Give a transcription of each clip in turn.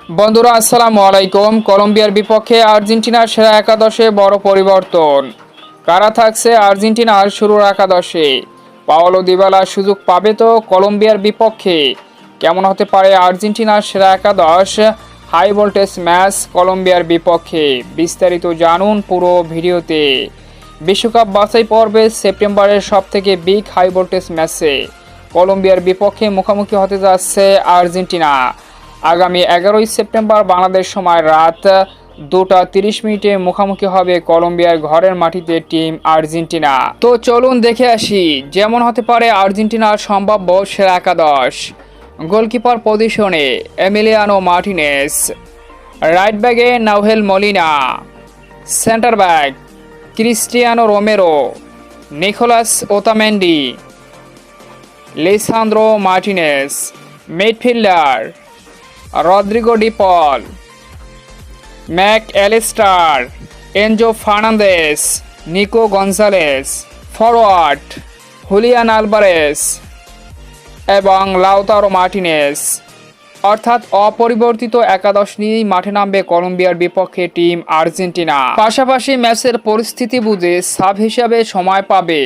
বন্ধুরা আসসালামু আলাইকুম। কলম্বিয়ার বিপক্ষে আর্জেন্টিনার সেরা একাদশে বড় পরিবর্তন। কারা থাকছে আর্জেন্টিনার শুরুর একাদশে? পাওলো দিবালা সুযোগ পাবে তো কলম্বিয়ার বিপক্ষে? কেমন হতে পারে আর্জেন্টিনার সেরা একাদশ? হাই ভোল্টেজ ম্যাচ কলম্বিয়ার বিপক্ষে, বিস্তারিত জানুন পুরো ভিডিওতে। বিশ্বকাপ বাছাই পর্বে সেপ্টেম্বরের সবথেকে বিগ হাই ভোল্টেজ ম্যাচে কলম্বিয়ার বিপক্ষে মুখোমুখি হতে যাচ্ছে আর্জেন্টিনা। আগামী 11ই সেপ্টেম্বর বাংলাদেশ সময় রাত 2টা 30 মিনিটে মুখোমুখি হবে কলম্বিয়ার ঘরের মাটিতে টিম আর্জেন্টিনা। তো চলুন দেখে আসি যেমন হতে পারে আর্জেন্টিনার সম্ভাব্য সেরা একাদশ। গোলকিপার পজিশনে এমিলিয়ানো মার্টিনেজ, রাইট ব্যাগে Nahuel Molina, centre back Cristiano Romero, Nicolas Otamendi, Lisandro Martinez, midfielder Rodrigo De Paul, Mac Allister, Enzo Fernandez, Nico Gonzalez, forward Julian Alvarez এবং লাউতারো মার্টিনেজ। অর্থাৎ অপরিবর্তিত একাদশ নিয়েই মাঠে নামবে কলম্বিয়ার বিপক্ষে টিম আর্জেন্টিনা। পাশাপাশি ম্যাচের পরিস্থিতি বুঝে সাব হিসাবে সময় পাবে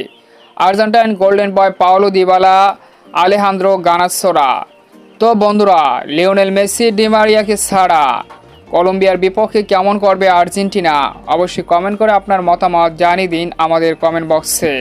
Argentine golden boy Paulo Dybala, Alejandro গানাসোরা। তো বন্ধুরা, লিওনেল মেসি, ডি মারিয়াকে ছাড়া কলম্বিয়ার বিপক্ষে কেমন করবে আর্জেন্টিনা? অবশ্যই কমেন্ট করে আপনার মতামত জানিয়ে দিন আমাদের কমেন্ট বক্সে।